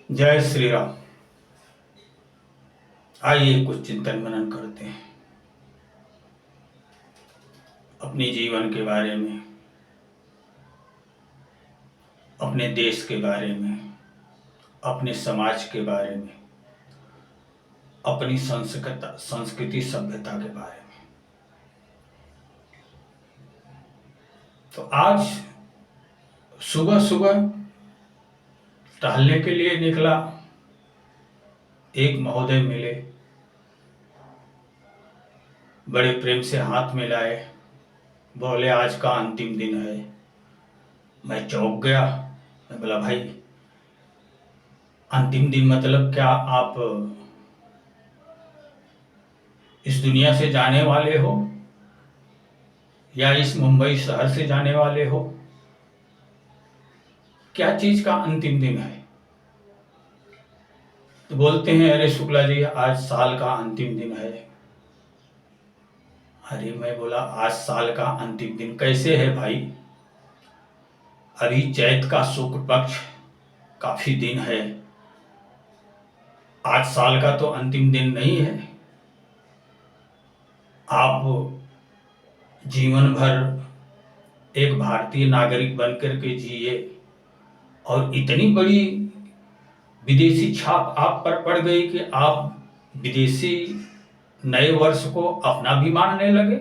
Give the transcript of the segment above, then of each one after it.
जय श्री राम। आइए कुछ चिंतन मनन करते हैं अपने जीवन के बारे में, अपने देश के बारे में, अपने समाज के बारे में, अपनी संस्कृति सभ्यता के बारे में। तो आज सुबह सुबह टहलने के लिए निकला, एक महोदय मिले, बड़े प्रेम से हाथ मिलाए, बोले आज का अंतिम दिन है। मैं चौंक गया। मैं बोला भाई अंतिम दिन मतलब क्या आप इस दुनिया से जाने वाले हो या इस मुंबई शहर से जाने वाले हो? क्या चीज का अंतिम दिन है? तो बोलते हैं अरे शुक्ला जी आज साल का अंतिम दिन है। अरे मैं बोला आज साल का अंतिम दिन कैसे है भाई? अभी चैत का शुक्ल पक्ष काफी दिन है, आज साल का तो अंतिम दिन नहीं है। आप जीवन भर एक भारतीय नागरिक बनकर के जिए और इतनी बड़ी विदेशी छाप आप पर पड़ गई कि आप विदेशी नए वर्ष को अपना भी मानने लगे।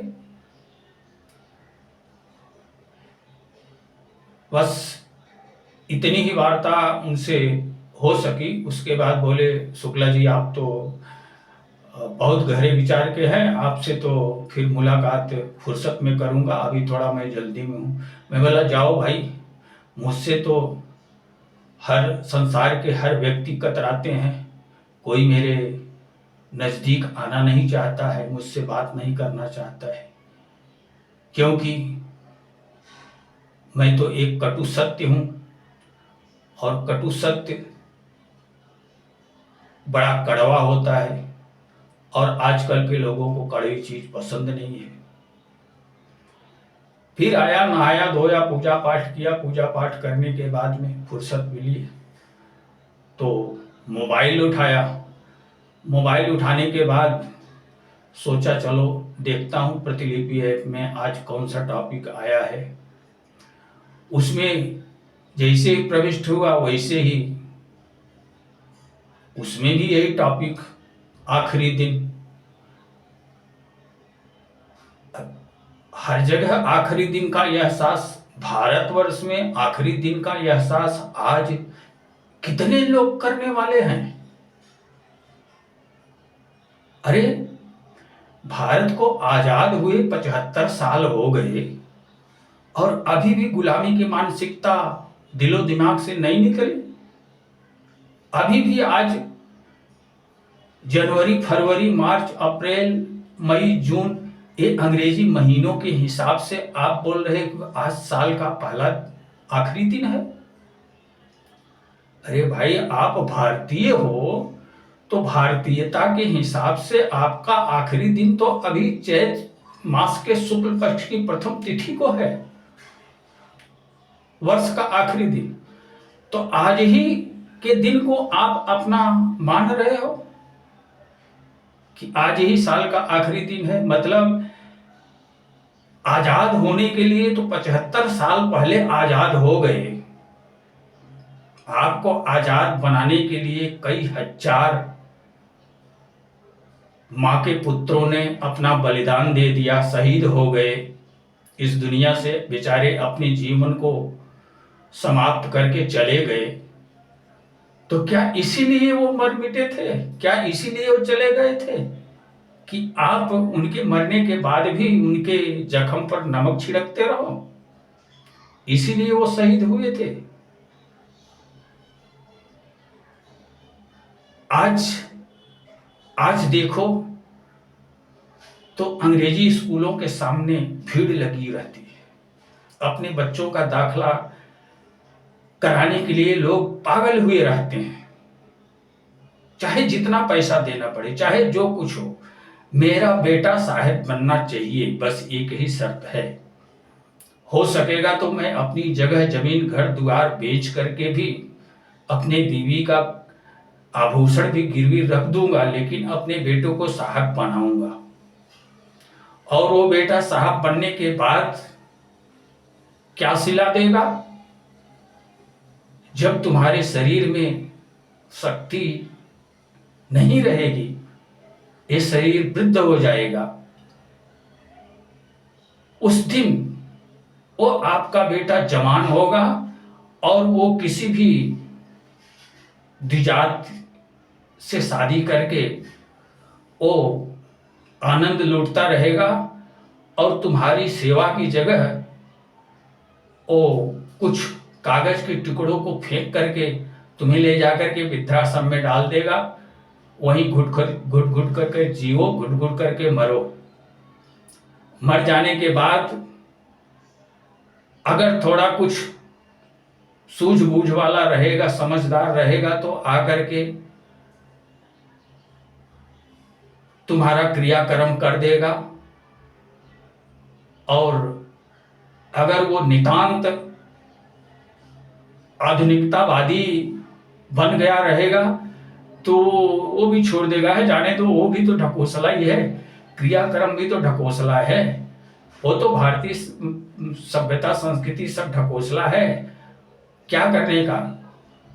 बस इतनी ही वार्ता उनसे हो सकी। उसके बाद बोले शुक्ला जी आप तो बहुत गहरे विचार के हैं, आपसे तो फिर मुलाकात फुर्सत में करूंगा, अभी थोड़ा मैं जल्दी में हूँ। मैं बोला जाओ भाई, मुझसे तो हर संसार के हर व्यक्ति कतराते हैं, कोई मेरे नज़दीक आना नहीं चाहता है, मुझसे बात नहीं करना चाहता है, क्योंकि मैं तो एक कटु सत्य हूं और कटु सत्य बड़ा कड़वा होता है और आजकल के लोगों को कड़वी चीज पसंद नहीं है। फिर आया, नहाया धोया, पूजा पाठ किया। पूजा पाठ करने के बाद में फुर्सत मिली तो मोबाइल उठाया। मोबाइल उठाने के बाद सोचा चलो देखता हूं प्रतिलिपि ऐप में आज कौन सा टॉपिक आया है। उसमें जैसे ही प्रविष्ट हुआ वैसे ही उसमें भी यही टॉपिक, आखिरी दिन। हर जगह आखिरी दिन का एहसास, भारतवर्ष में आखिरी दिन का एहसास आज कितने लोग करने वाले हैं? अरे भारत को आजाद हुए 75 साल हो गए और अभी भी गुलामी की मानसिकता दिलो दिमाग से नहीं निकली। अभी भी आज जनवरी, फरवरी, मार्च, अप्रैल, मई, जून, ये अंग्रेजी महीनों के हिसाब से आप बोल रहे हैं कि आज साल का पहला आखिरी दिन है। अरे भाई आप भारतीय हो तो भारतीयता के हिसाब से आपका आखिरी दिन तो अभी चैत मास के शुक्ल पक्ष की प्रथम तिथि को है, वर्ष का आखिरी दिन। तो आज ही के दिन को आप अपना मान रहे हो कि आज ही साल का आखिरी दिन है। मतलब आजाद होने के लिए तो 75 साल पहले आजाद हो गए। आपको आजाद बनाने के लिए कई हजार मां के पुत्रों ने अपना बलिदान दे दिया, शहीद हो गए, इस दुनिया से बेचारे अपने जीवन को समाप्त करके चले गए। तो क्या इसीलिए वो मर मिटे थे? क्या इसीलिए वो चले गए थे कि आप उनके मरने के बाद भी उनके जख्म पर नमक छिड़कते रहो? इसीलिए वो शहीद हुए थे? आज देखो तो अंग्रेजी स्कूलों के सामने भीड़ लगी रहती है। अपने बच्चों का दाखला कराने के लिए लोग पागल हुए रहते हैं, चाहे जितना पैसा देना पड़े, चाहे जो कुछ हो। मेरा बेटा साहब बनना चाहिए, बस एक ही शर्त है, हो सकेगा तो मैं अपनी जगह जमीन घर द्वार बेच करके भी अपने बीवी का आभूषण भी गिरवी रख दूंगा, लेकिन अपने बेटों को साहब बनाऊंगा। और वो बेटा साहब बनने के बाद क्या सिला देगा? जब तुम्हारे शरीर में शक्ति नहीं रहेगी, ये शरीर वृद्ध हो जाएगा, उस दिन वो आपका बेटा जवान होगा और वो किसी भी द्विजात से शादी करके वो आनंद लूटता रहेगा और तुम्हारी सेवा की जगह वो कुछ कागज के टुकड़ों को फेंक करके तुम्हें ले जाकर के वृद्धाश्रम में डाल देगा। वहीं घुट घुट करके जियो, घुट घुट करके मरो। मर जाने के बाद अगर थोड़ा कुछ सूझबूझ वाला रहेगा, समझदार रहेगा, तो आकर के तुम्हारा क्रियाक्रम कर देगा। और अगर वो नितांत आधुनिकतावादी बन गया रहेगा तो वो भी छोड़ देगा। है जाने दो, वो भी तो ढकोसला ही है, क्रियाक्रम भी तो ढकोसला है। वो तो भारतीय सभ्यता संस्कृति सब ढकोसला है। क्या करने का?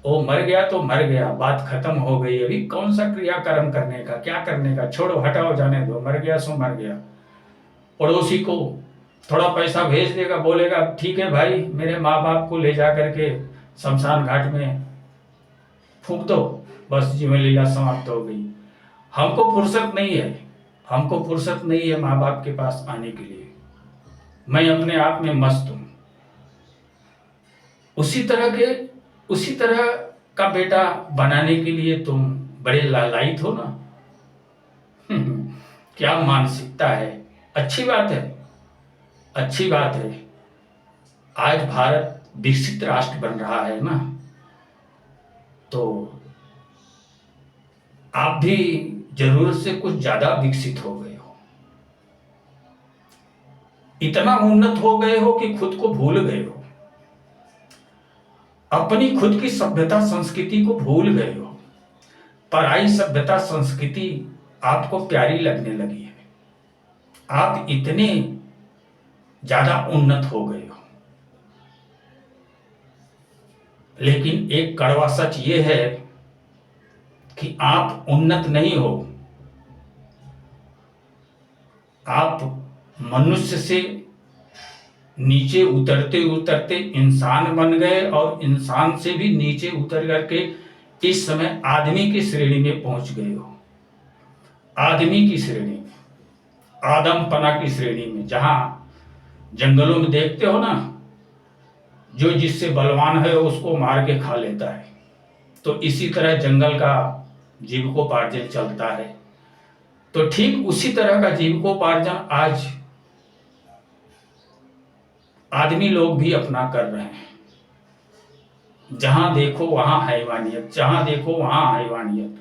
वो मर गया तो मर गया, बात खत्म हो गई। अभी कौन सा क्रियाक्रम करने का, क्या करने का? छोड़ो, हटाओ, जाने दो, मर गया सो मर गया। पड़ोसी को थोड़ा पैसा भेज देगा, बोलेगा ठीक है भाई, मेरे माँ बाप को ले जा करके शमशान घाट में फूंक दो, बस जीवन लीला समाप्त हो गई। हमको फुर्सत नहीं है, हमको फुर्सत नहीं है माँ बाप के पास आने के लिए। मैं अपने आप में मस्त हूं। उसी तरह का बेटा बनाने के लिए तुम बड़े लालायित हो ना। क्या मानसिकता है। अच्छी बात है, अच्छी बात है। आज भारत विकसित राष्ट्र बन रहा है ना, तो आप भी जरूरत से कुछ ज्यादा विकसित हो गए हो। इतना उन्नत हो गए हो कि खुद को भूल गए हो, अपनी खुद की सभ्यता संस्कृति को भूल गए हो। पराई सभ्यता संस्कृति आपको प्यारी लगने लगी है। आप इतने ज्यादा उन्नत हो गए हो। लेकिन एक कड़वा सच ये है कि आप उन्नत नहीं हो। आप मनुष्य से नीचे उतरते उतरते इंसान बन गए और इंसान से भी नीचे उतर करके इस समय आदमी की श्रेणी में पहुंच गए हो। आदमी की श्रेणी में, आदमपना की श्रेणी में। जहां जंगलों में देखते हो ना, जो जिससे बलवान है उसको मार के खा लेता है, तो इसी तरह जंगल का जीविकोपार्जन चलता है। तो ठीक उसी तरह का जीविकोपार्जन आज आदमी लोग भी अपना कर रहे हैं। जहां देखो वहां हैवानियत, जहां देखो वहां हैवानियत,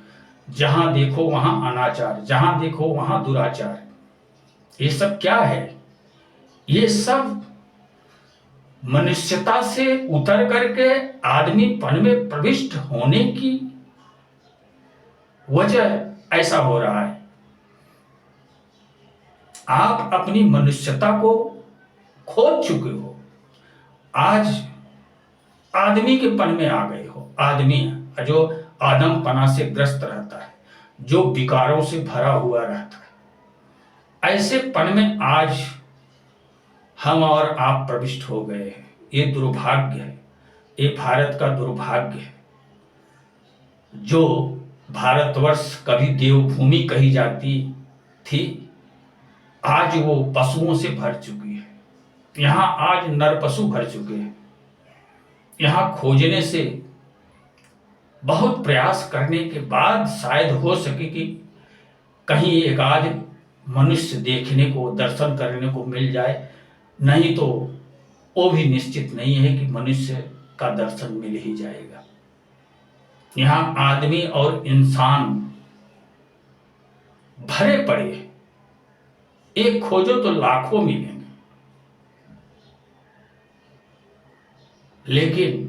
जहां देखो वहां अनाचार, जहां देखो वहां दुराचार। ये सब क्या है? ये सब मनुष्यता से उतर करके आदमीपन में प्रविष्ट होने की वजह ऐसा हो रहा है। आप अपनी मनुष्यता को खोज चुके हो, आज आदमी के पन में आ गए हो। आदमी जो आदमपना से ग्रस्त रहता है, जो विकारों से भरा हुआ रहता है, ऐसे पन में आज हम और आप प्रविष्ट हो गए हैं। ये दुर्भाग्य है, ये भारत का दुर्भाग्य है। जो भारतवर्ष कभी देवभूमि कही जाती थी, आज वो पशुओं से भर चुकी है। यहां आज नर पशु भर चुके हैं। यहां खोजने से, बहुत प्रयास करने के बाद शायद हो सके कि कहीं एक आध मनुष्य देखने को, दर्शन करने को मिल जाए। नहीं तो वो भी निश्चित नहीं है कि मनुष्य का दर्शन मिल ही जाएगा। यहां आदमी और इंसान भरे पड़े हैं। एक खोजो तो लाखों मिलेंगे। लेकिन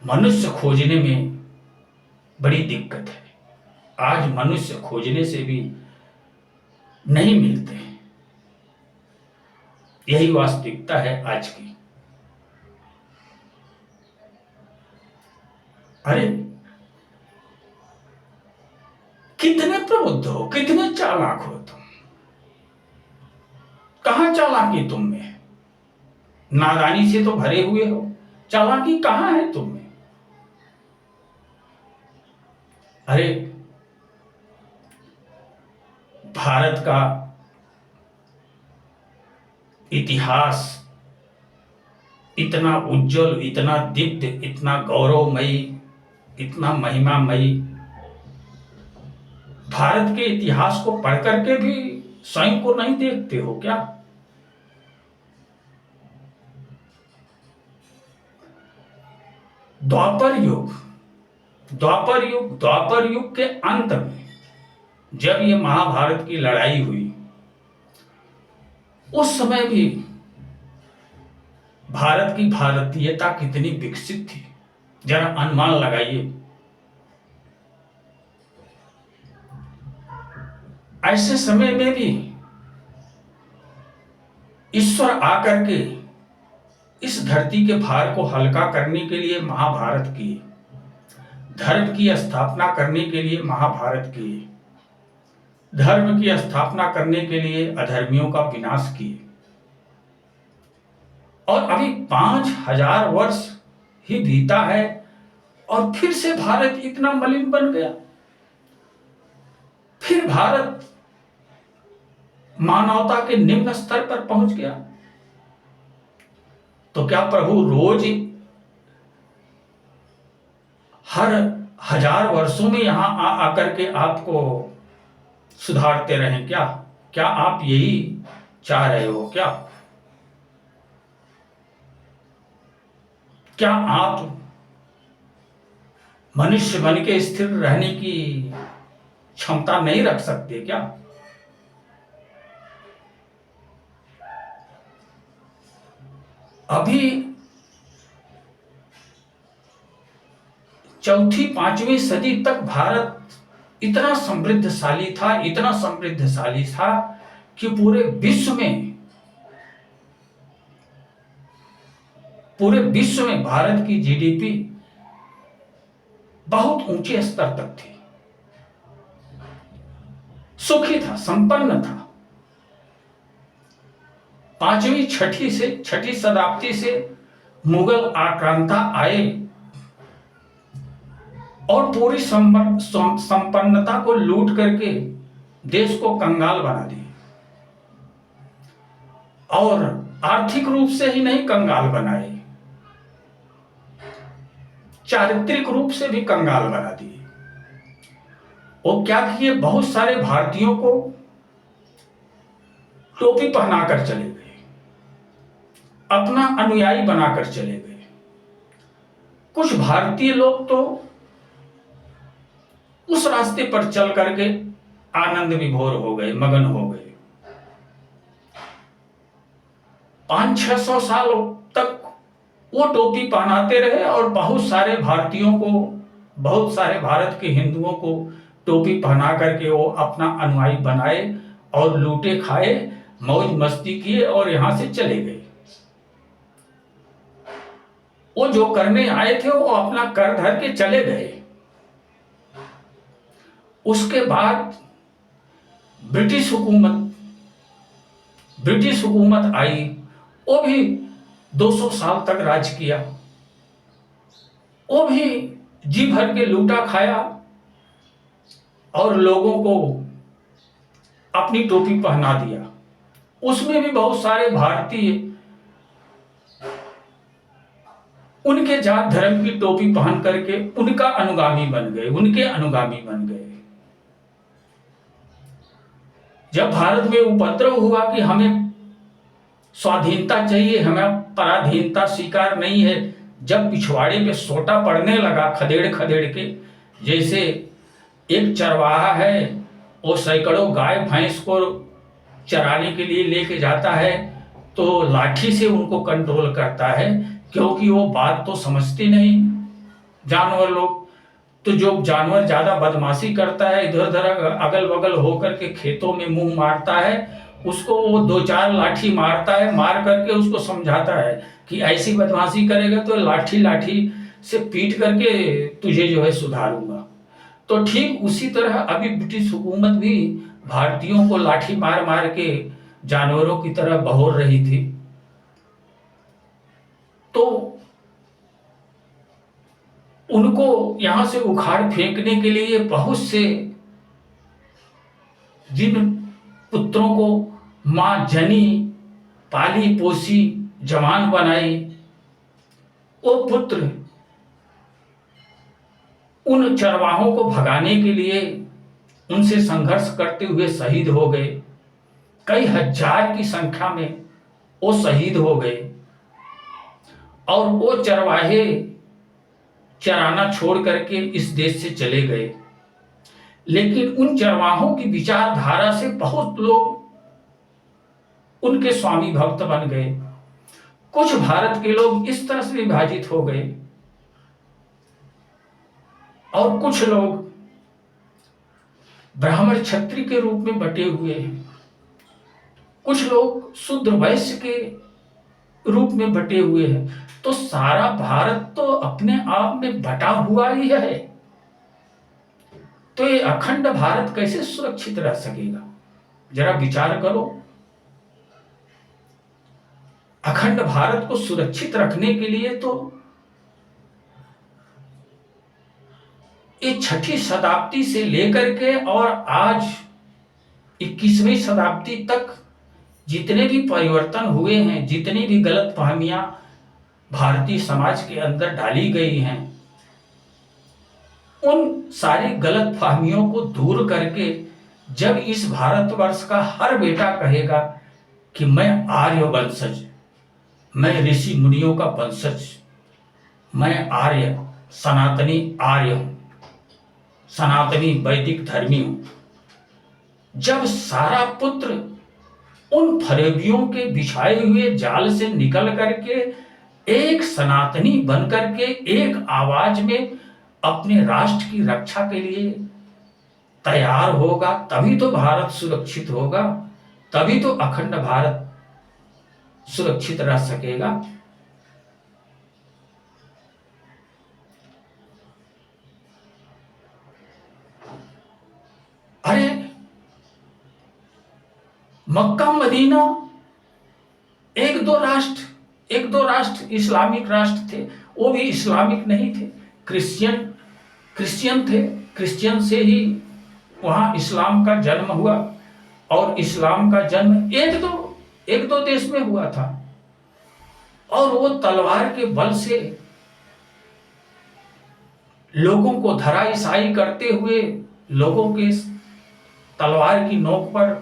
मनुष्य खोजने में बड़ी दिक्कत है। आज मनुष्य खोजने से भी नहीं मिलते। यही वास्तविकता है आज की। अरे कितने प्रबुद्ध हो, कितने चालाक हो तुम, कहां चालाकी तुम में? नादानी से तो भरे हुए हो, चालाकी कहां है तुम में? अरे भारत का इतिहास इतना उज्जवल, इतना दिव्य, इतना गौरवमयी, इतना महिमामयी, भारत के इतिहास को पढ़ करके भी स्वयं को नहीं देखते हो क्या? द्वापर युग के अंत में जब ये महाभारत की लड़ाई हुई, उस समय भी भारत की भारतीयता कितनी विकसित थी, जरा अनुमान लगाइए। ऐसे समय में भी ईश्वर आकर के इस धरती के भार को हल्का करने के लिए महाभारत किए, धर्म की स्थापना करने के लिए महाभारत किए, धर्म की स्थापना करने के लिए अधर्मियों का विनाश किए। और अभी 5000 वर्ष ही बीता है और फिर से भारत इतना मलिन बन गया। फिर भारत मानवता के निम्न स्तर पर पहुंच गया। तो क्या प्रभु रोज हर 1000 वर्षों में यहां आकर के आपको सुधारते रहें क्या? क्या आप यही चाह रहे हो क्या? क्या आप मनुष्य बन के स्थिर रहने की क्षमता नहीं रख सकते क्या? अभी 4वीं-5वीं सदी तक भारत इतना समृद्धशाली था, इतना समृद्धशाली था कि पूरे विश्व में भारत की जीडीपी बहुत ऊंचे स्तर तक थी, सुखी था, संपन्न था। 5वीं-6ठी शताब्दी से मुगल आक्रांता आए और पूरी संपन्नता को लूट करके देश को कंगाल बना दिया। और आर्थिक रूप से ही नहीं कंगाल बनाए, चारित्रिक रूप से भी कंगाल बना दिए। वो क्या किए, बहुत सारे भारतीयों को टोपी पहनाकर चले गए, अपना अनुयायी बनाकर चले गए। कुछ भारतीय लोग तो उस रास्ते पर चल करके आनंद विभोर हो गए, मगन हो गए। 500-600 साल तक वो टोपी पहनाते रहे और बहुत सारे भारतीयों को, बहुत सारे भारत के हिंदुओं को टोपी पहना करके वो अपना अनुयायी बनाए और लूटे खाए, मौज मस्ती किए और यहां से चले गए। वो जो करने आए थे वो अपना कर धर के चले गए। उसके बाद ब्रिटिश हुकूमत आई, वो भी 200 साल तक राज किया। वो भी जी भर के लूटा खाया और लोगों को अपनी टोपी पहना दिया। उसमें भी बहुत सारे भारतीय उनके जात धर्म की टोपी पहन करके उनके अनुगामी बन गए। जब भारत में उपद्रव हुआ कि हमें स्वाधीनता चाहिए, हमें पराधीनता स्वीकार नहीं है, जब पिछवाड़े पे सोटा पड़ने लगा खदेड़ खदेड़ के, जैसे एक चरवाहा है वो सैकड़ों गाय भैंस को चराने के लिए लेके जाता है तो लाठी से उनको कंट्रोल करता है, क्योंकि वो बात तो समझते नहीं जानवर लोग। तो जो जानवर ज्यादा बदमाशी करता है, इधर उधर अगल बगल होकर के खेतों में मुंह मारता है, उसको वो 2-4 लाठी मारता है, मार करके उसको समझाता है कि ऐसी बदमाशी करेगा तो लाठी लाठी से पीट करके तुझे जो है सुधारूंगा। तो ठीक उसी तरह अभी ब्रिटिश हुकूमत भी भारतीयों को लाठी मार मार के जानवरों की तरह बहोर रही थी। तो उनको यहां से उखाड़ फेंकने के लिए बहुत से, जिन पुत्रों को मां जनी, पाली पोसी, जवान बनाई, वो पुत्र उन चरवाहों को भगाने के लिए उनसे संघर्ष करते हुए शहीद हो गए। कई हजार की संख्या में वो शहीद हो गए और वो चरवाहे चराना छोड़ करके इस देश से चले गए। लेकिन उन चरवाहों की विचारधारा से बहुत लोग उनके स्वामी भक्त बन गए। कुछ भारत के लोग इस तरह से विभाजित हो गए और कुछ लोग ब्राह्मण क्षत्रिय के रूप में बटे हुए हैं, कुछ लोग शूद्र वैश्य के रूप में बटे हुए हैं। तो सारा भारत तो अपने आप में बटा हुआ ही है। तो ये अखंड भारत कैसे सुरक्षित रह सकेगा? जरा विचार करो। अखंड भारत को सुरक्षित रखने के लिए तो ये 6ठी शताब्दी से लेकर के और आज 21वीं शताब्दी तक जितने भी परिवर्तन हुए हैं, जितनी भी गलत फहमियां भारतीय समाज के अंदर डाली गई हैं, उन सारी गलत फहमियों को दूर करके जब इस भारतवर्ष का हर बेटा कहेगा कि मैं आर्य वंशज, मैं ऋषि मुनियों का वंशज, मैं आर्य, सनातनी आर्य हूं, सनातनी वैदिक धर्मी हूं, जब सारा पुत्र उन फरेबियों के बिछाए हुए जाल से निकल करके एक सनातनी बन करके एक आवाज में अपने राष्ट्र की रक्षा के लिए तैयार होगा, तभी तो भारत सुरक्षित होगा, तभी तो अखंड भारत सुरक्षित रह सकेगा। अरे मक्का मदीना एक दो राष्ट्र इस्लामिक राष्ट्र थे, वो भी इस्लामिक नहीं थे, क्रिश्चियन थे। क्रिश्चियन से ही वहां इस्लाम का जन्म हुआ और इस्लाम का जन्म एक दो देश में हुआ था और वो तलवार के बल से लोगों को धराशायी करते हुए, लोगों के तलवार की नोक पर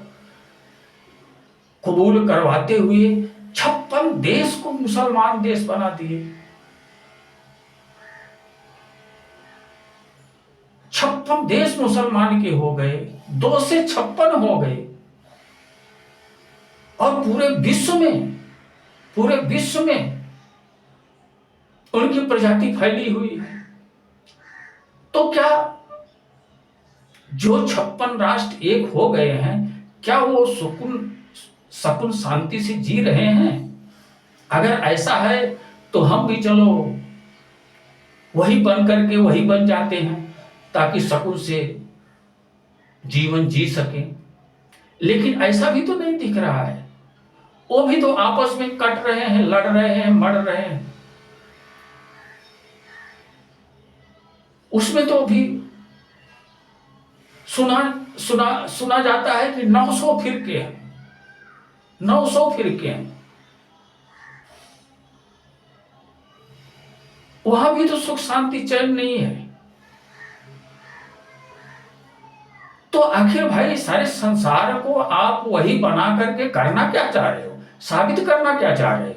कबूल करवाते हुए 56 देश को मुसलमान देश बना दिए। 56 देश मुसलमान के हो गए, 2 से 56 हो गए और पूरे विश्व में उनकी प्रजाति फैली हुई है। तो क्या जो 56 राष्ट्र एक हो गए हैं, क्या वो सुकून शांति से जी रहे हैं? अगर ऐसा है तो हम भी चलो वही बन करके वही बन जाते हैं ताकि सुकून से जीवन जी सके। लेकिन ऐसा भी तो नहीं दिख रहा है। वो भी तो आपस में कट रहे हैं, लड़ रहे हैं, मर रहे हैं। उसमें तो भी सुना जाता है कि 900 फिरके हैं, 900 फिरके हैं। वहां भी तो सुख शांति चैन नहीं है। तो आखिर भाई सारे संसार को आप वही बना करके करना क्या चाह रहे हो? साबित करना क्या चाह रहे हो?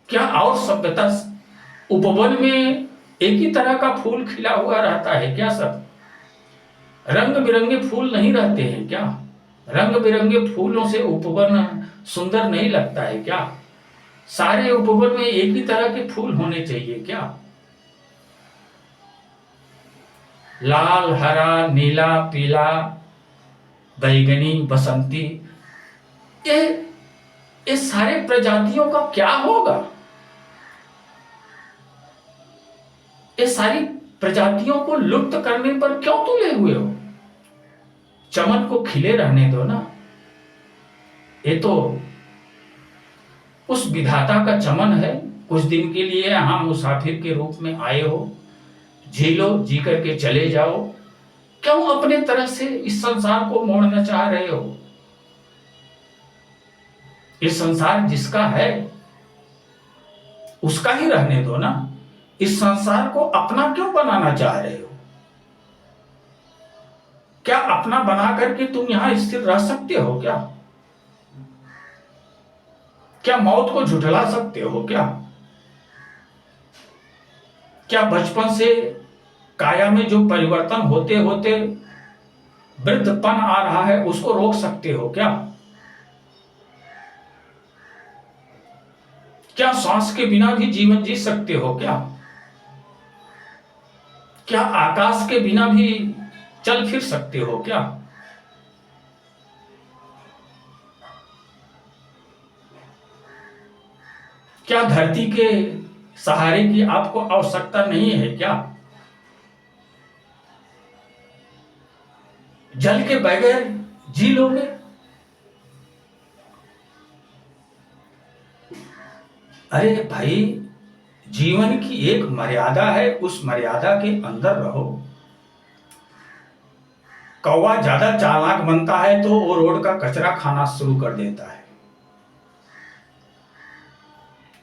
क्या और सभ्यता उपवन में एक ही तरह का फूल खिला हुआ रहता है क्या? सब रंग बिरंगे फूल नहीं रहते हैं क्या? रंग बिरंगे फूलों से उपवन सुंदर नहीं लगता है क्या? सारे उपवन में एक ही तरह के फूल होने चाहिए क्या? लाल, हरा, नीला, पीला, बैगनी, बसंती, ये ये सारे प्रजातियों का क्या होगा? ये सारी प्रजातियों को लुप्त करने पर क्यों तुले हुए हो? चमन को खिले रहने दो ना। ये तो उस विधाता का चमन है। कुछ दिन के लिए यहां मुसाफिर के रूप में आए हो, जी लो, जी करके चले जाओ। क्यों अपने तरह से इस संसार को मोड़ना चाह रहे हो? ये संसार जिसका है उसका ही रहने दो ना। इस संसार को अपना क्यों बनाना चाह रहे हो? क्या अपना बना करके तुम यहां स्थिर रह सकते हो क्या? क्या मौत को झुठला सकते हो क्या? क्या बचपन से काया में जो परिवर्तन होते होते वृद्धपन आ रहा है उसको रोक सकते हो क्या? क्या सांस के बिना भी जीवन जी सकते हो क्या? क्या आकाश के बिना भी चल फिर सकते हो क्या? क्या धरती के सहारे की आपको आवश्यकता नहीं है क्या? जल के बगैर जी लोगे? अरे भाई, जीवन की एक मर्यादा है, उस मर्यादा के अंदर रहो। कौवा ज्यादा चालाक बनता है तो वो रोड का कचरा खाना शुरू कर देता है।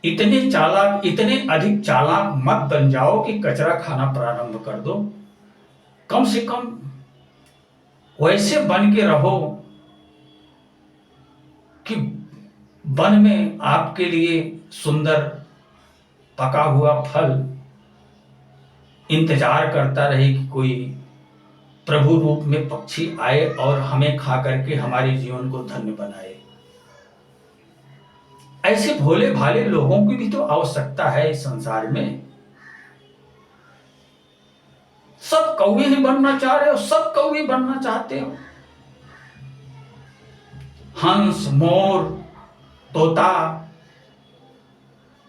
इतने चालाक, इतने अधिक चालाक मत बन जाओ कि कचरा खाना प्रारंभ कर दो। कम से कम वैसे बन के रहो कि वन में आपके लिए सुंदर पका हुआ फल इंतजार करता रहे कि कोई प्रभु रूप में पक्षी आए और हमें खा करके हमारे जीवन को धन्य बनाए। ऐसे भोले भाले लोगों की भी तो आवश्यकता है इस संसार में। सब कौवे ही बनना चाह रहे हो, सब कौवे बनना चाहते हो। हंस, मोर, तोता,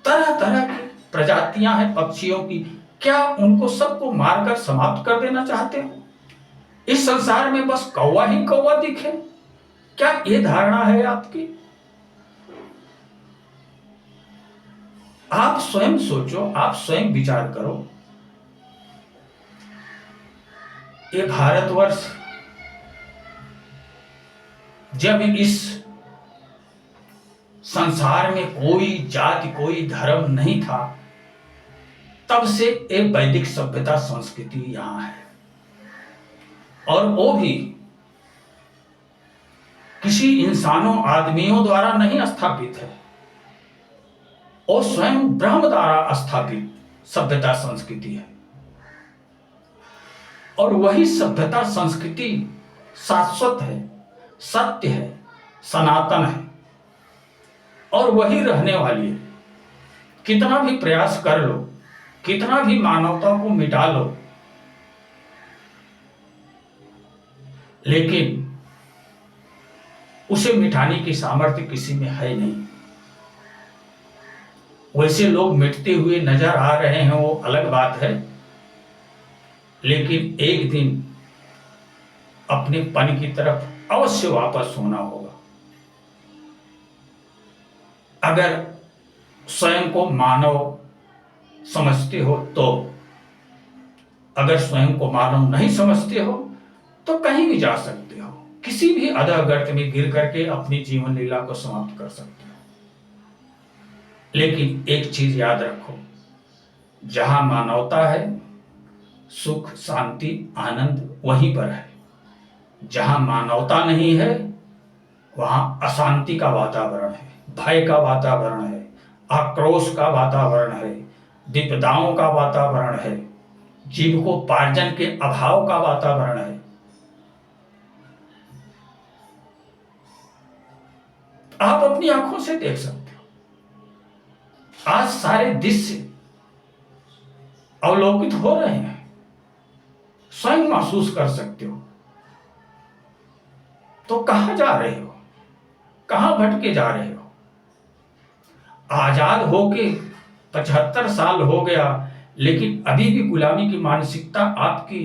तरह तरह की प्रजातियां हैं पक्षियों की। क्या उनको सबको मारकर समाप्त कर देना चाहते हो? इस संसार में बस कौवा ही कौवा दिखे, क्या ये धारणा है आपकी? आप स्वयं सोचो, आप स्वयं विचार करो। ये भारतवर्ष जब इस संसार में कोई जाति, कोई धर्म नहीं था, तब से एक वैदिक सभ्यता संस्कृति यहां है। और वो भी किसी इंसानों, आदमियों द्वारा नहीं स्थापित है, और स्वयं ब्रह्म द्वारा स्थापित सभ्यता संस्कृति है। और वही सभ्यता संस्कृति शाश्वत है, सत्य है, सनातन है, और वही रहने वाली है। कितना भी प्रयास कर लो, कितना भी मानवता को मिटा लो, लेकिन उसे मिटाने की सामर्थ्य किसी में है नहीं। वैसे लोग मिटते हुए नजर आ रहे हैं, वो अलग बात है, लेकिन एक दिन अपने पन की तरफ अवश्य वापस होना होगा। अगर स्वयं को मानव समझते हो तो। अगर स्वयं को मानव नहीं समझते हो तो कहीं भी जा सकते हो, किसी भी अधः गर्त में गिर करके अपनी जीवन लीला को समाप्त कर सकते हो। लेकिन एक चीज याद रखो, जहां मानवता है, सुख, शांति, आनंद वहीं पर है। जहां मानवता नहीं है, वहां अशांति का वातावरण है, भय का वातावरण है, आक्रोश का वातावरण है, विपदाओं का वातावरण है, जीविकोपार्जन के अभाव का वातावरण है। आप अपनी आंखों से देख सकते हो। आज सारे दृश्य अवलोकित हो रहे हैं, स्वयं महसूस कर सकते हो। तो कहां जा रहे हो, कहां भटके जा रहे हो? आजाद होके 75 साल हो गया, लेकिन अभी भी गुलामी की मानसिकता आपकी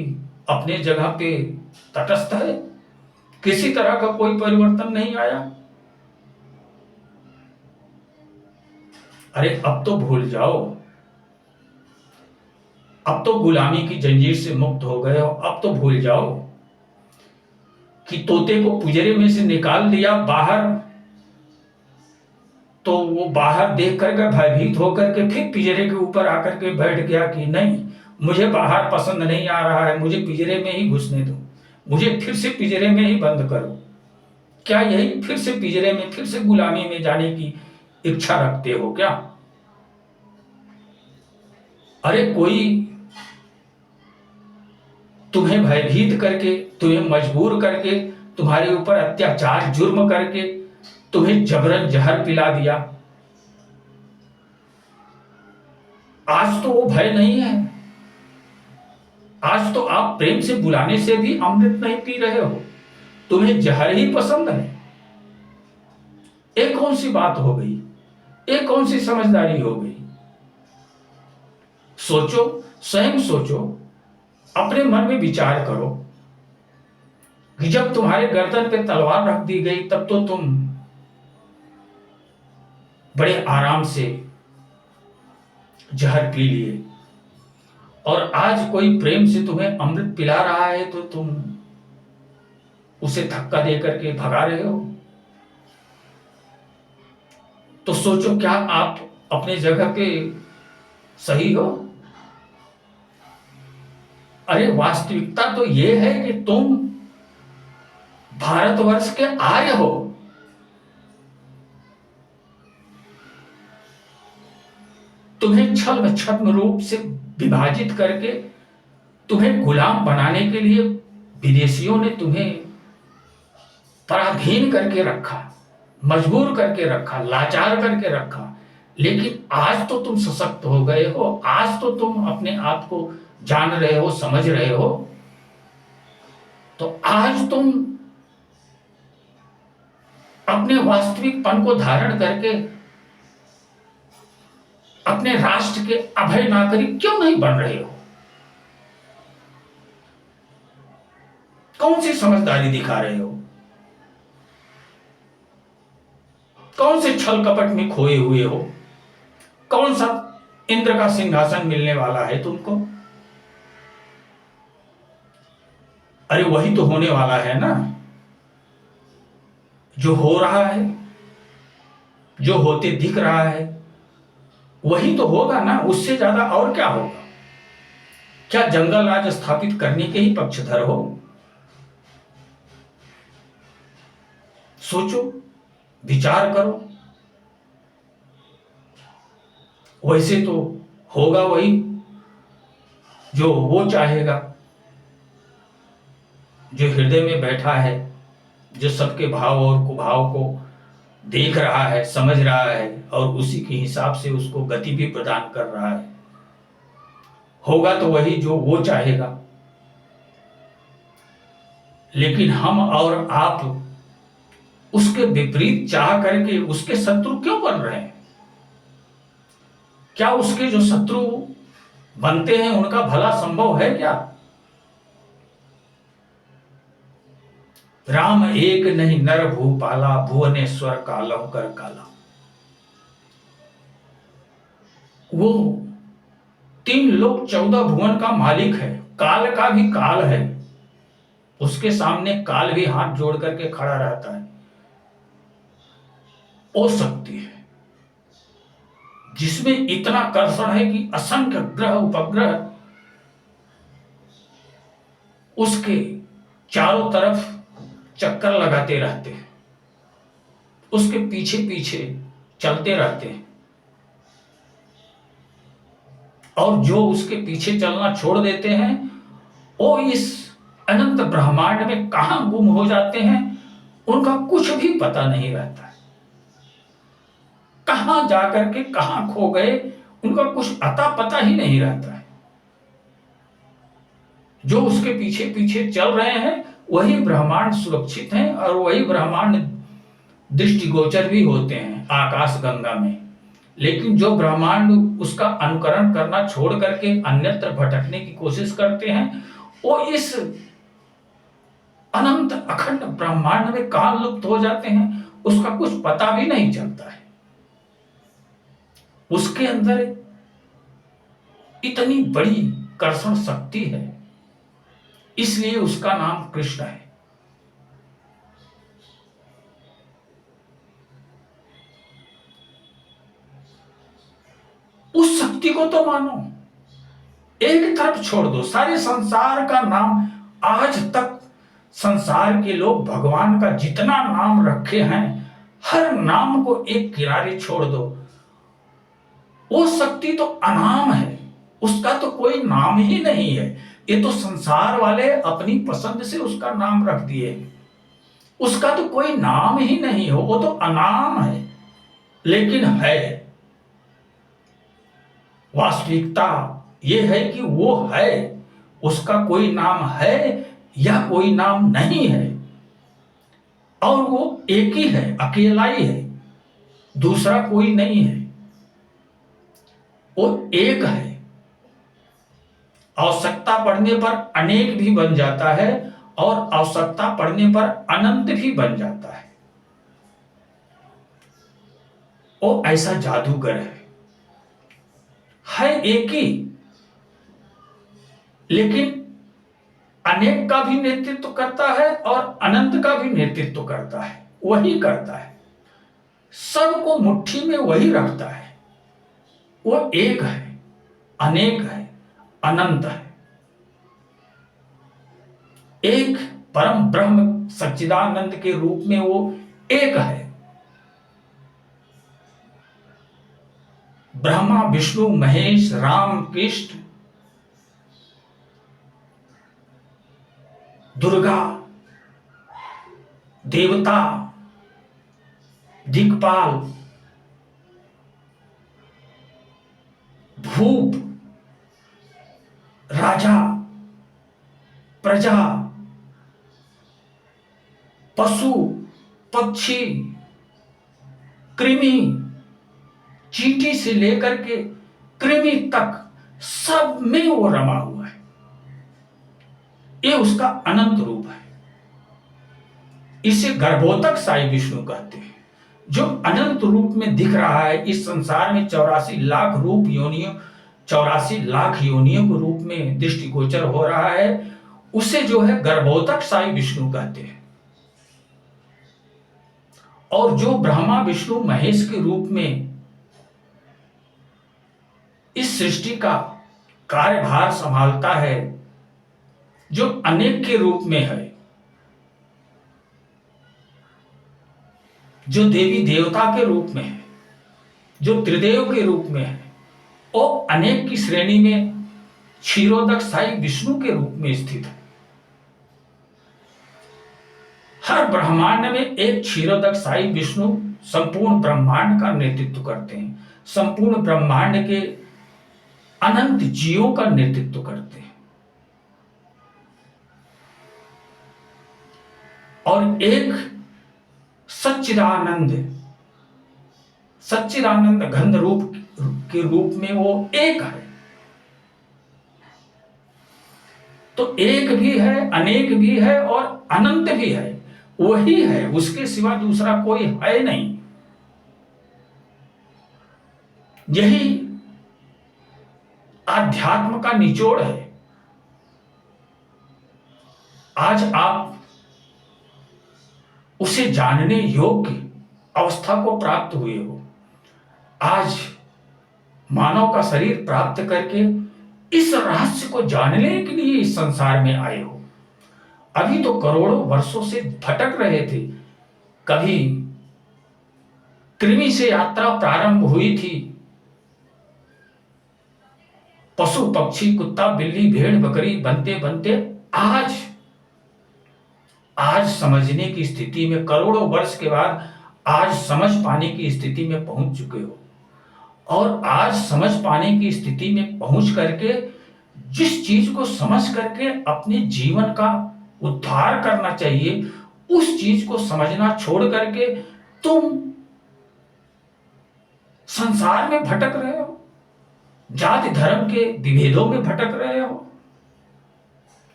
अपने जगह पे तटस्थ है। किसी तरह का कोई परिवर्तन नहीं आया। अरे अब तो भूल जाओ, अब तो गुलामी की जंजीर से मुक्त हो गए हो। अब तो भूल जाओ कि तोते को पिंजरे में से निकाल दिया बाहर, तो वो बाहर देख करके भयभीत होकर के फिर पिंजरे के ऊपर आकर के बैठ गया कि नहीं, मुझे बाहर पसंद नहीं आ रहा है, मुझे पिंजरे में ही घुसने दो, मुझे फिर से पिंजरे में ही बंद करो। क्या यही फिर से पिंजरे में, फिर से गुलामी में जाने की इच्छा रखते हो क्या? अरे कोई तुम्हें भयभीत करके, तुम्हें मजबूर करके, तुम्हारे ऊपर अत्याचार जुर्म करके तुम्हें जबरन जहर पिला दिया। आज तो वो भय नहीं है। आज तो आप प्रेम से बुलाने से भी अमृत नहीं पी रहे हो, तुम्हें जहर ही पसंद है। एक कौन सी बात हो गई, एक कौन सी समझदारी हो गई? सोचो, स्वयं सोचो, अपने मन में विचार करो कि जब तुम्हारे गर्दन पे तलवार रख दी गई तब तो तुम बड़े आराम से जहर पी लिए, और आज कोई प्रेम से तुम्हें अमृत पिला रहा है तो तुम उसे धक्का दे करके भगा रहे हो। तो सोचो, क्या आप अपने जगह पे सही हो? अरे वास्तविकता तो यह है कि तुम भारतवर्ष के आर्य हो। तुम्हें छद्म छद्म रूप से विभाजित करके तुम्हें गुलाम बनाने के लिए विदेशियों ने तुम्हें पराधीन करके रखा, मजबूर करके रखा, लाचार करके रखा। लेकिन आज तो तुम सशक्त हो गए हो, आज तो तुम अपने आप को जान रहे हो, समझ रहे हो। तो आज तुम अपने वास्तविकपन को धारण करके अपने राष्ट्र के अभय नागरिक क्यों नहीं बन रहे हो? कौन सी समझदारी दिखा रहे हो? कौन से छल कपट में खोए हुए हो? कौन सा इंद्र का सिंहासन मिलने वाला है तुमको? अरे वही तो होने वाला है ना, जो हो रहा है, जो होते दिख रहा है वही तो होगा ना। उससे ज्यादा और क्या होगा? क्या जंगल राज स्थापित करने के ही पक्षधर हो? सोचो, विचार करो। वैसे तो होगा वही जो वो चाहेगा, जो हृदय में बैठा है, जो सबके भाव और कुभाव को देख रहा है, समझ रहा है और उसी के हिसाब से उसको गति भी प्रदान कर रहा है। होगा तो वही जो वो चाहेगा। लेकिन हम और आप उसके विपरीत चाह करके उसके शत्रु क्यों बन रहे हैं? क्या उसके जो शत्रु बनते हैं उनका भला संभव है क्या? राम एक नहीं नर भूपाला, भुवनेश्वर कालम कर काला। वो 3 लोक 14 भुवन का मालिक है, काल का भी काल है। उसके सामने काल भी हाथ जोड़ करके खड़ा रहता है। ओ शक्ति है जिसमें इतना कर्षण है कि असंख्य ग्रह उपग्रह उसके चारों तरफ चक्कर लगाते रहते हैं, उसके पीछे पीछे चलते रहते हैं। और जो उसके पीछे चलना छोड़ देते हैं वो इस अनंत ब्रह्मांड में कहां गुम हो जाते हैं, उनका कुछ भी पता नहीं रहता है। कहां कहां जाकर के कहां खो गए, उनका कुछ अता पता ही नहीं रहता है। जो उसके पीछे पीछे चल रहे हैं वही ब्रह्मांड सुरक्षित हैं और वही ब्रह्मांड दृष्टिगोचर भी होते हैं आकाश गंगा में। लेकिन जो ब्रह्मांड उसका अनुकरण करना छोड़ करके अन्यत्र भटकने की कोशिश करते हैं, वो इस अनंत अखंड ब्रह्मांड में कहां लुप्त हो जाते हैं, उसका कुछ पता भी नहीं चलता है। उसके अंदर इतनी बड़ी कर्षण शक्ति है, इसलिए उसका नाम कृष्ण है। उस शक्ति को तो मानो, एक तरफ छोड़ दो। सारे संसार का नाम, आज तक संसार के लोग भगवान का जितना नाम रखे हैं, हर नाम को एक किनारे छोड़ दो। वो शक्ति तो अनाम है, उसका तो कोई नाम ही नहीं है। ये तो संसार वाले अपनी पसंद से उसका नाम रख दिए, उसका तो कोई नाम ही नहीं हो, वो तो अनाम है। लेकिन है, वास्तविकता ये है कि वो है, उसका कोई नाम है या कोई नाम नहीं है, और वो एक ही है, अकेला ही है, दूसरा कोई नहीं है। वो एक है, आवश्यकता पड़ने पर अनेक भी बन जाता है और आवश्यकता पड़ने पर अनंत भी बन जाता है। वो ऐसा जादूगर है एक ही, लेकिन अनेक का भी नेतृत्व करता है और अनंत का भी नेतृत्व करता है, वही करता है। सबको मुट्ठी में वही रखता है। वो एक है, अनेक है, अनंत है। एक परम ब्रह्म सच्चिदानंद के रूप में वो एक है। ब्रह्मा विष्णु महेश राम कृष्ण दुर्गा देवता दिक्पाल भूप राजा प्रजा पशु पक्षी कृमि, चींटी से लेकर के कृमि तक सब में वो रमा हुआ है। ये उसका अनंत रूप है। इसे गर्भोतक साई विष्णु कहते हैं। जो अनंत रूप में दिख रहा है इस संसार में, 84 लाख रूप योनियों, 84 लाख योनियों के रूप में दृष्टिगोचर हो रहा है, उसे जो है गर्भोतक साई विष्णु कहते हैं। और जो ब्रह्मा विष्णु महेश के रूप में इस सृष्टि का कार्यभार संभालता है, जो अनेक के रूप में है, जो देवी देवता के रूप में है, जो त्रिदेव के रूप में है, और अनेक की श्रेणी में क्षीरोदक साई विष्णु के रूप में स्थित है। हर ब्रह्मांड में एक क्षीरोदक साई विष्णु संपूर्ण ब्रह्मांड का नेतृत्व करते हैं, संपूर्ण ब्रह्मांड के अनंत जीवों का नेतृत्व करते हैं। और एक सच्चिदानंद घन रूप के रूप में वो एक है। तो एक भी है, अनेक भी है और अनंत भी है, वही है, उसके सिवा दूसरा कोई है नहीं। यही आध्यात्म का निचोड़ है। आज आप उसे जानने योग्य अवस्था को प्राप्त हुए हो। आज मानव का शरीर प्राप्त करके इस रहस्य को जानने के लिए इस संसार में आए हो। अभी तो करोड़ों वर्षों से भटक रहे थे। कभी कृमि से यात्रा प्रारंभ हुई थी, पशु पक्षी कुत्ता बिल्ली भेड़ बकरी बनते बनते आज समझने की स्थिति में, करोड़ों वर्ष के बाद आज समझ पाने की स्थिति में पहुंच चुके हो। और आज समझ पाने की स्थिति में पहुंच करके जिस चीज को समझ करके अपने जीवन का उद्धार करना चाहिए, उस चीज को समझना छोड़ करके तुम संसार में भटक रहे हो, जाति धर्म के विभेदों में भटक रहे हो।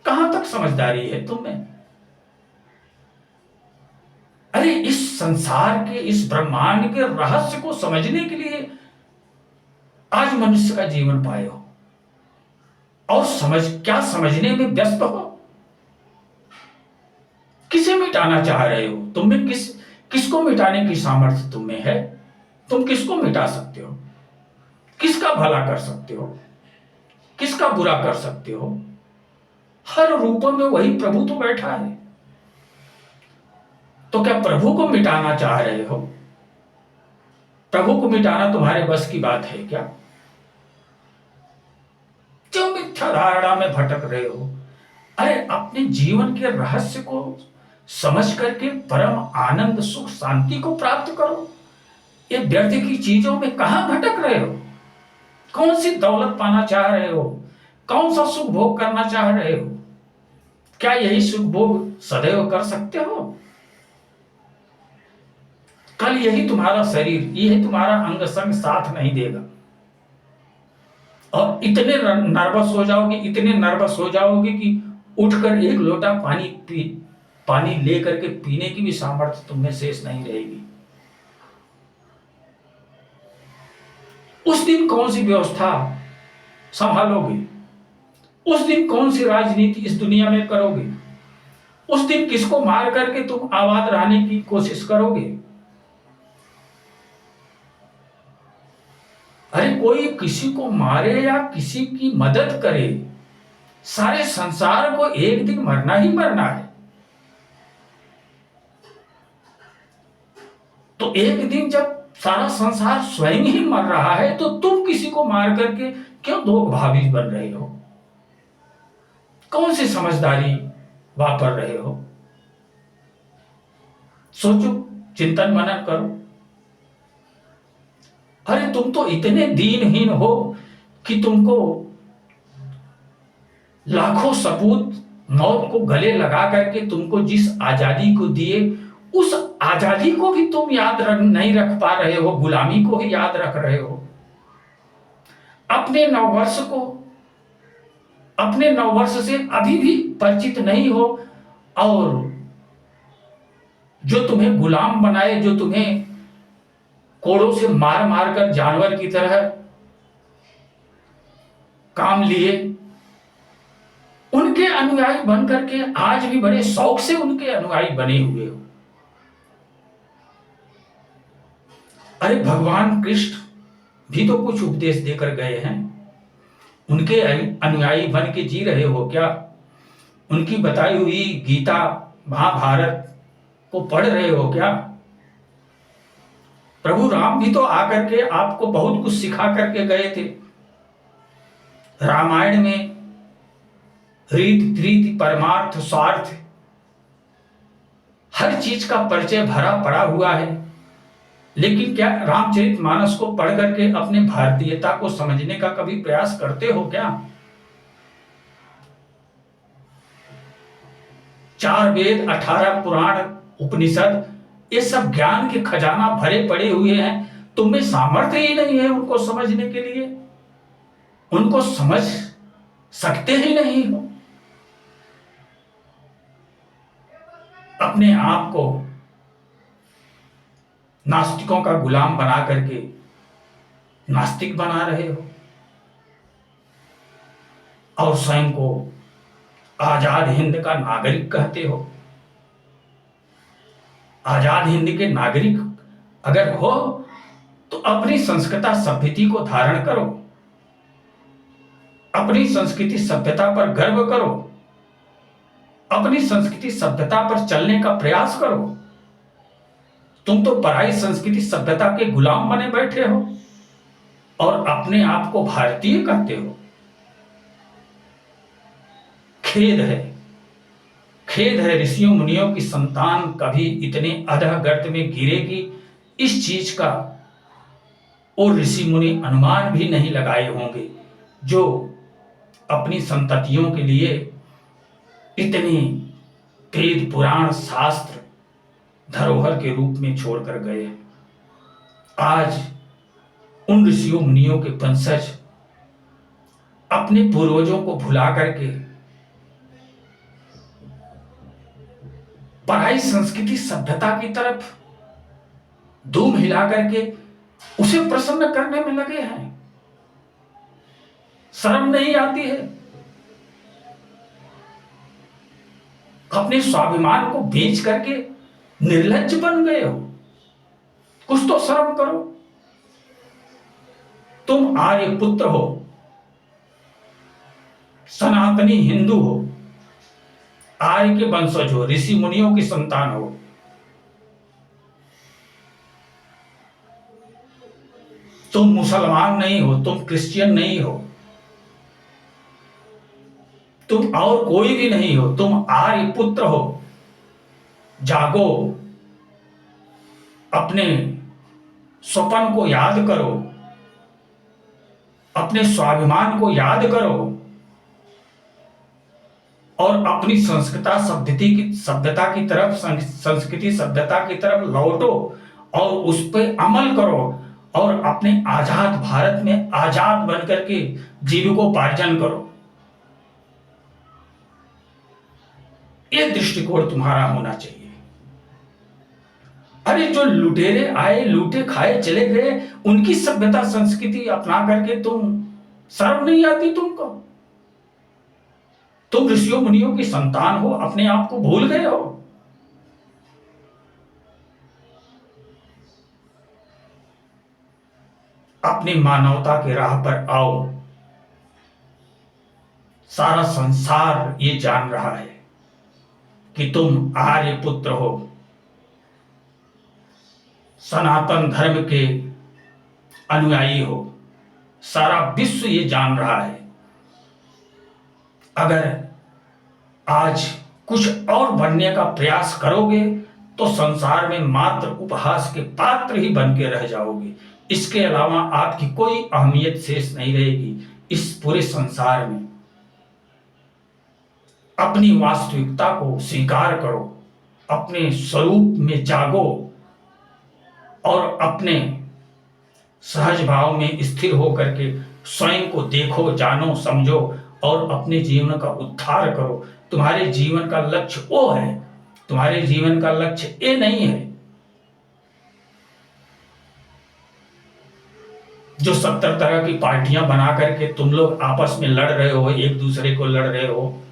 कहां तक समझदारी है तुम में? अरे इस संसार के, इस ब्रह्मांड के रहस्य को समझने के लिए आज मनुष्य का जीवन पाए हो, और समझने में व्यस्त हो। किसे मिटाना चाह रहे हो? तुम में किसको मिटाने की सामर्थ्य तुम में है? तुम किसको मिटा सकते हो? किसका भला कर सकते हो? किसका बुरा कर सकते हो? हर रूपों में वही प्रभु तो बैठा है। तो क्या प्रभु को मिटाना चाह रहे हो? प्रभु को मिटाना तुम्हारे बस की बात है क्या? क्यों मिथ्या धारणा में भटक रहे हो? अरे अपने जीवन के रहस्य को समझ करके परम आनंद, सुख, शांति को प्राप्त करो। ये व्यर्थ की चीजों में कहां भटक रहे हो? कौन सी दौलत पाना चाह रहे हो? कौन सा सुख भोग करना चाह रहे हो? क्या यही सुख भोग सदैव कर सकते हो? कल यही तुम्हारा शरीर, यही तुम्हारा अंग संग साथ नहीं देगा, और इतने नर्वस हो जाओगे कि उठकर एक लोटा पानी लेकर के पीने की भी सामर्थ्य तुम्हें शेष नहीं रहेगी। उस दिन कौन सी व्यवस्था संभालोगे? उस दिन कौन सी राजनीति इस दुनिया में करोगे? उस दिन किसको मार करके तुम आबाद रहने की कोशिश करोगे? अरे कोई किसी को मारे या किसी की मदद करे, सारे संसार को एक दिन मरना ही मरना है। तो एक दिन जब सारा संसार स्वयं ही मर रहा है, तो तुम किसी को मार करके क्यों भावी बन रहे हो? कौन सी समझदारी वापर रहे हो? सोचो, चिंतन मनन करो। अरे तुम तो इतने दीनहीन हो कि तुमको लाखों सपूत मौत को गले लगा करके तुमको जिस आजादी को दिए, उस आजादी को भी तुम नहीं रख पा रहे हो, गुलामी को ही याद रख रहे हो। अपने नववर्ष से अभी भी परिचित नहीं हो, और जो तुम्हें गुलाम बनाए, जो तुम्हें कोड़ों से मार मार कर जानवर की तरह काम लिए, उनके अनुयायी बन करके आज भी बड़े शौक से उनके अनुयायी बने हुए हो। अरे भगवान कृष्ण भी तो कुछ उपदेश देकर गए हैं। उनके अनुयायी बन के जी रहे हो क्या? उनकी बताई हुई गीता, महाभारत को पढ़ रहे हो क्या? प्रभु राम भी तो आकर के आपको बहुत कुछ सिखा करके गए थे। रामायण में रीति धृति परमार्थ स्वार्थ हर चीज का परिचय भरा पड़ा हुआ है। लेकिन क्या रामचरितमानस को पढ़ करके अपने भारतीयता को समझने का कभी प्रयास करते हो क्या? 4 वेद, 18 पुराण, उपनिषद, ये सब ज्ञान के खजाना भरे पड़े हुए हैं। तुम्हें सामर्थ्य ही नहीं है उनको समझने के लिए, उनको समझ सकते ही नहीं हो। अपने आप को नास्तिकों का गुलाम बना करके नास्तिक बना रहे हो, और स्वयं को आजाद हिंद का नागरिक कहते हो। आजाद हिंद के नागरिक अगर हो तो अपनी संस्कृति सभ्यता को धारण करो, अपनी संस्कृति सभ्यता पर गर्व करो, अपनी संस्कृति सभ्यता पर चलने का प्रयास करो। तुम तो पराई संस्कृति सभ्यता के गुलाम बने बैठे हो और अपने आप को भारतीय कहते हो। खेद है ऋषियों मुनियों की संतान कभी इतने अधः गर्त में गिरेगी, इस चीज का और ऋषि मुनि अनुमान भी नहीं लगाए होंगे जो अपनी संततियों के लिए इतने वेद पुराण शास्त्र धरोहर के रूप में छोड़कर गए। आज उन ऋषियों मुनियों के वंशज अपने पूर्वजों को भुला करके पढ़ाई संस्कृति सभ्यता की तरफ धूम हिला करके उसे प्रसन्न करने में लगे हैं। शर्म नहीं आती है? अपने स्वाभिमान को बेच करके निर्लज्ज बन गए हो। कुछ तो शर्म करो। तुम आर्य पुत्र हो, सनातनी हिंदू हो, आर्य के वंशज हो, ऋषि मुनियों की संतान हो। तुम मुसलमान नहीं हो, तुम क्रिश्चियन नहीं हो, तुम और कोई भी नहीं हो, तुम आर्य पुत्र हो। जागो, अपने स्वप्न को याद करो, अपने स्वाभिमान को याद करो और अपनी सभ्यता की तरफ संस्कृति सभ्यता की तरफ लौटो और उस पर अमल करो और अपने आजाद भारत में आजाद बनकर के जीविकोपार्जन करो। यह दृष्टिकोण तुम्हारा होना चाहिए। अरे जो लुटेरे आए, लूटे खाए चले गए, उनकी सभ्यता संस्कृति अपना करके तुम शर्म नहीं आती तुमको? तुम ऋषियों मुनियों की संतान हो, अपने आप को भूल गए हो। अपनी मानवता के राह पर आओ। सारा संसार ये जान रहा है कि तुम आर्य पुत्र हो, सनातन धर्म के अनुयायी हो। सारा विश्व ये जान रहा है। अगर आज कुछ और बनने का प्रयास करोगे तो संसार में मात्र उपहास के पात्र ही बन के रह जाओगे। इसके अलावा आपकी कोई अहमियत शेष नहीं रहेगी इस पूरे संसार में। अपनी वास्तविकता को स्वीकार करो, अपने स्वरूप में जागो और अपने सहज भाव में स्थिर होकर के स्वयं को देखो, जानो, समझो और अपने जीवन का उद्धार करो। तुम्हारे जीवन का लक्ष्य वो है, तुम्हारे जीवन का लक्ष्य ये नहीं है जो 70 तरह की पार्टियां बना करके तुम लोग आपस में लड़ रहे हो, एक दूसरे को लड़ रहे हो।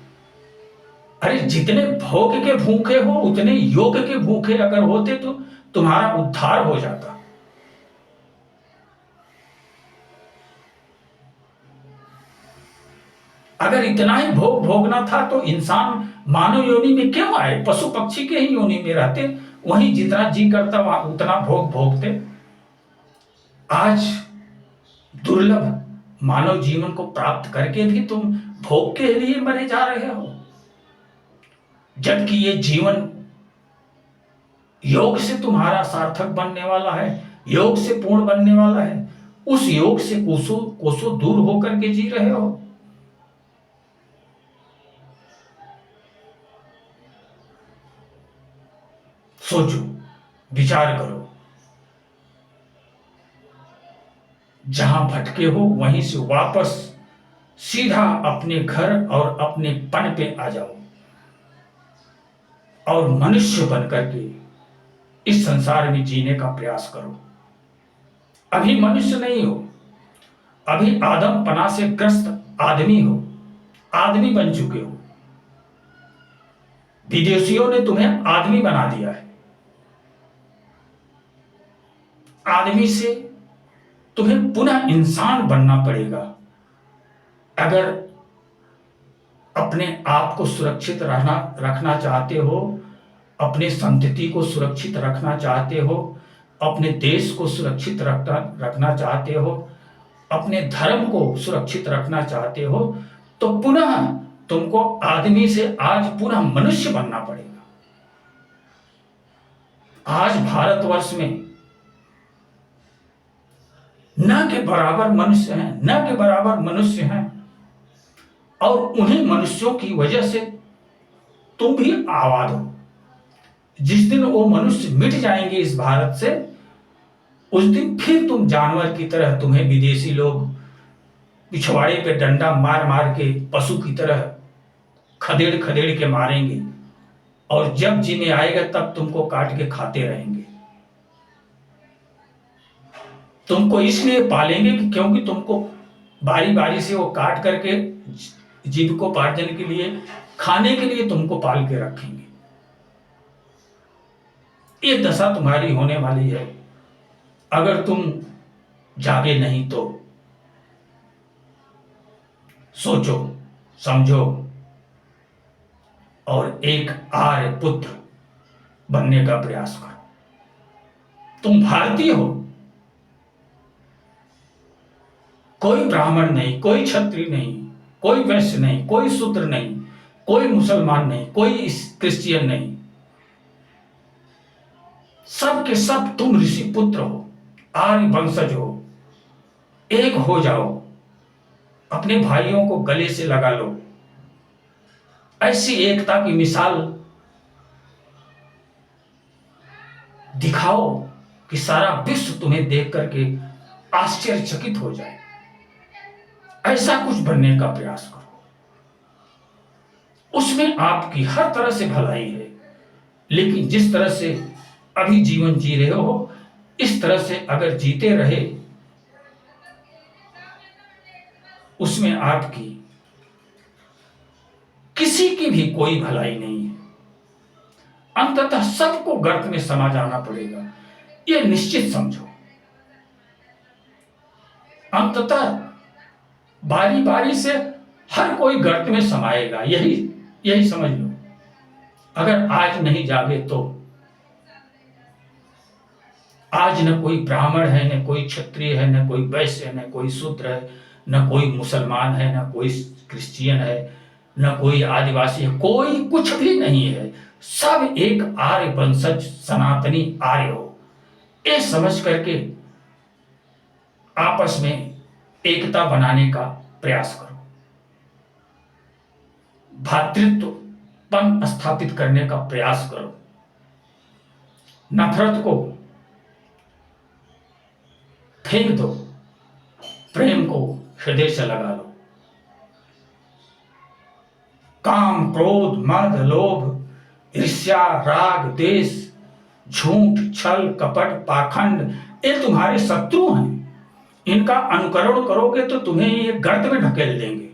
अरे जितने भोग के भूखे हो उतने योग के भूखे अगर होते तो तुम्हारा उद्धार हो जाता। अगर इतना ही भोग भोगना था तो इंसान मानव योनि में क्यों आए? पशु पक्षी के ही योनि में रहते, वहीं जितना जी करता वहां उतना भोग भोगते। आज दुर्लभ मानव जीवन को प्राप्त करके भी तुम भोग के लिए मरे जा रहे हो, जबकि ये जीवन योग से तुम्हारा सार्थक बनने वाला है, योग से पूर्ण बनने वाला है। उस योग से कोसों कोसों दूर होकर के जी रहे हो। सोचो, विचार करो। जहां भटके हो वहीं से वापस सीधा अपने घर और अपने पन पे आ जाओ और मनुष्य बनकर के इस संसार में जीने का प्रयास करो। अभी मनुष्य नहीं हो, अभी आदम पना से ग्रस्त आदमी हो, आदमी बन चुके हो। विदेशियों ने तुम्हें आदमी बना दिया है। आदमी से तुम्हें पुनः इंसान बनना पड़ेगा। अगर अपने आप को सुरक्षित रखना चाहते हो, अपने संतति को सुरक्षित रखना चाहते हो, अपने देश को सुरक्षित रखना चाहते हो, अपने धर्म को सुरक्षित रखना चाहते हो, तो पुनः तुमको आदमी से आज पुनः मनुष्य बनना पड़ेगा। आज भारतवर्ष में न के बराबर मनुष्य हैं, न के बराबर मनुष्य हैं। और उन्हीं मनुष्यों की वजह से तुम भी आबाद हो। जिस दिन वो मनुष्य मिट जाएंगे इस भारत से, उस दिन फिर तुम जानवर की तरह, तुम्हें विदेशी लोग पिछवाड़े पे डंडा मार मार के पशु की तरह खदेड़ खदेड़ के मारेंगे, और जब जिन्हें आएगा तब तुमको काट के खाते रहेंगे। तुमको इसलिए पालेंगे कि क्योंकि तुमको बारी बारी से वो काट करके जीविकोपार्जन के लिए, खाने के लिए तुमको पाल के रखेंगे। ये दशा तुम्हारी होने वाली है अगर तुम जागे नहीं तो। सोचो, समझो और एक आर्य पुत्र बनने का प्रयास करो। तुम भारतीय हो, कोई ब्राह्मण नहीं, कोई क्षत्रिय नहीं, कोई वैश्य नहीं, कोई शूद्र नहीं, कोई मुसलमान नहीं, कोई क्रिश्चियन नहीं, सब के सब तुम ऋषि पुत्र हो, आर्य वंशज हो। एक हो जाओ, अपने भाइयों को गले से लगा लो। ऐसी एकता की मिसाल दिखाओ कि सारा विश्व तुम्हें देख करके आश्चर्यचकित हो जाए। ऐसा कुछ बनने का प्रयास करो। उसमें आपकी हर तरह से भलाई है, लेकिन जिस तरह से अभी जीवन जी रहे हो, इस तरह से अगर जीते रहे, उसमें आपकी किसी की भी कोई भलाई नहीं है। अंततः सबको गर्त में समा जाना पड़ेगा, यह निश्चित समझो। अंततः बारी बारी से हर कोई गर्त में समाएगा, यही समझ लो। अगर आज नहीं जागे तो आज न कोई ब्राह्मण है, न कोई क्षत्रिय है, न कोई वैश्य है, न कोई शूद्र है, न कोई मुसलमान है, न कोई क्रिश्चियन है, न कोई आदिवासी है, कोई कुछ भी नहीं है। सब एक आर्य वंशज सनातनी आर्य हो। ये समझ करके आपस में एकता बनाने का प्रयास करो। भ्रातृत्वपन स्थापित करने का प्रयास करो। नफरत को फेंक दो, प्रेम को हृदय से लगा लो। काम, क्रोध, मद, लोभ, ईर्ष्या, राग, द्वेष, झूठ, छल, कपट, पाखंड, ये तुम्हारे शत्रु हैं। इनका अनुकरण करोगे तो तुम्हें ये गर्त में ढकेल देंगे।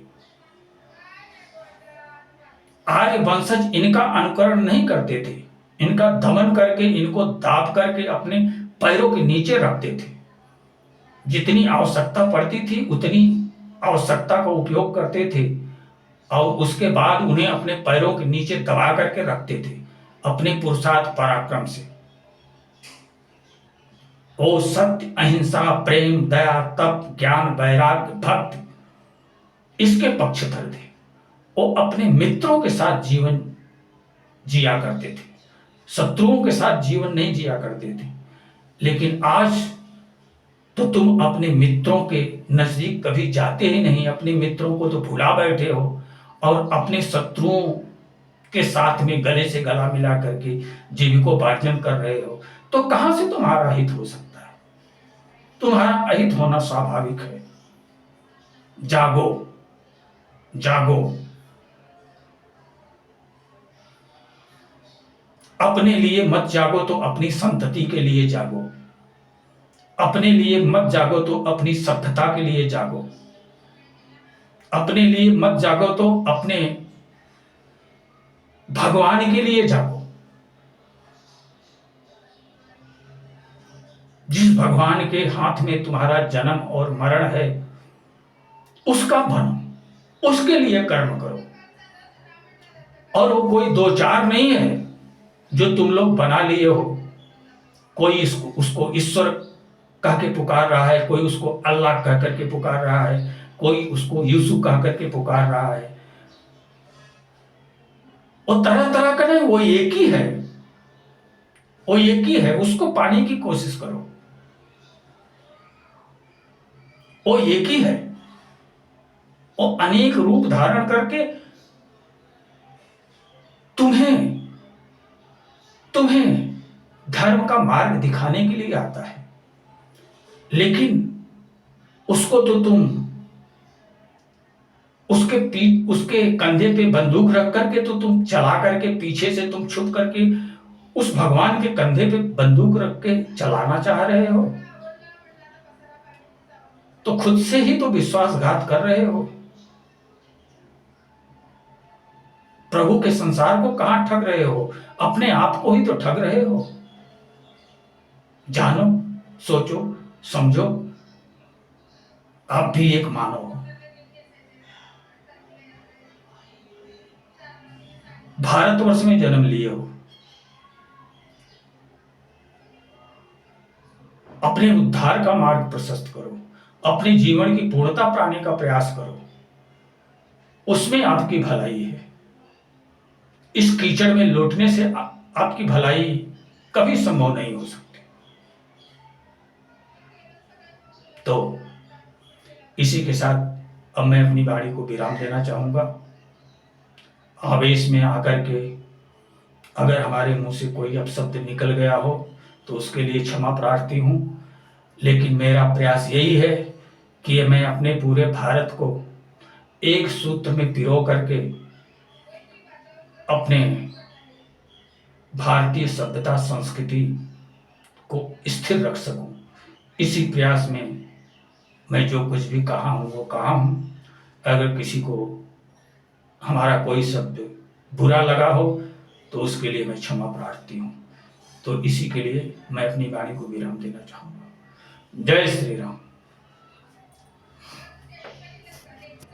आर्य वंशज इनका अनुकरण नहीं करते थे, इनका दमन करके, इनको दाब करके अपने पैरों के नीचे रखते थे। जितनी आवश्यकता पड़ती थी उतनी आवश्यकता का उपयोग करते थे, और उसके बाद उन्हें अपने पैरों के नीचे दबा करके रखते थे अपने पुरुषार्थ पराक्रम से। वो सत्य, अहिंसा, प्रेम, दया, तप, ज्ञान, वैराग्य, भक्ति इसके पक्षधर थे। वो अपने मित्रों के साथ जीवन जिया करते थे, शत्रुओं के साथ जीवन नहीं जिया करते थे। लेकिन आज तो तुम अपने मित्रों के नजदीक कभी जाते ही नहीं, अपने मित्रों को तो भुला बैठे हो, और अपने शत्रुओं के साथ में गले से गला मिला करके जीविकोपार्जन कर रहे हो। तो कहां से तुम्हारा हित हो सकता है? तुम्हारा अहित होना स्वाभाविक है। जागो, जागो। अपने लिए मत जागो तो अपनी संतति के लिए जागो। अपने लिए मत जागो तो अपनी सभ्यता के लिए जागो। अपने लिए मत जागो तो अपने भगवान के लिए जागो। जिस भगवान के हाथ में तुम्हारा जन्म और मरण है, उसका बनो, उसके लिए कर्म करो। और वो कोई दो चार नहीं है जो तुम लोग बना लिए हो। कोई उसको ईश्वर कह के पुकार रहा है, कोई उसको अल्लाह कह करके पुकार रहा है, कोई उसको यीशु कह करके पुकार रहा है। वो तरह तरह का नहीं, वो एक ही है, वो एक ही है। उसको पाने की कोशिश करो। वो एक ही है। वो अनेक रूप धारण करके तुम्हें तुम्हें धर्म का मार्ग दिखाने के लिए आता है, लेकिन उसको तो तुम उसके कंधे पे बंदूक रख करके तो तुम चला करके पीछे से तुम छुप करके उस भगवान के कंधे पे बंदूक रख के चलाना चाह रहे हो, तो खुद से ही तो विश्वासघात कर रहे हो। प्रभु के संसार को कहां ठग रहे हो, अपने आप को ही तो ठग रहे हो। जानो, सोचो, समझो, आप भी एक मानव हो। भारतवर्ष में जन्म लिए हो, अपने उद्धार का मार्ग प्रशस्त करो, अपने जीवन की पूर्णता पाने का प्रयास करो, उसमें आपकी भलाई है। इस कीचड़ में लौटने से आपकी भलाई कभी संभव नहीं हो सकती। तो इसी के साथ अब मैं अपनी वाणी को विराम देना चाहूंगा। आवेश में आकर के अगर हमारे मुंह से कोई अपशब्द निकल गया हो तो उसके लिए क्षमा प्रार्थी हूं, लेकिन मेरा प्रयास यही है कि मैं अपने पूरे भारत को एक सूत्र में पिरो करके अपने भारतीय सभ्यता संस्कृति को स्थिर रख सकूं। इसी प्रयास में मैं जो कुछ भी कहा हूं वो कहा हूं। अगर किसी को हमारा कोई शब्द बुरा लगा हो तो उसके लिए मैं क्षमा प्रार्थी हूं। तो इसी के लिए मैं अपनी वाणी को विराम देना चाहूंगा। जय श्री राम।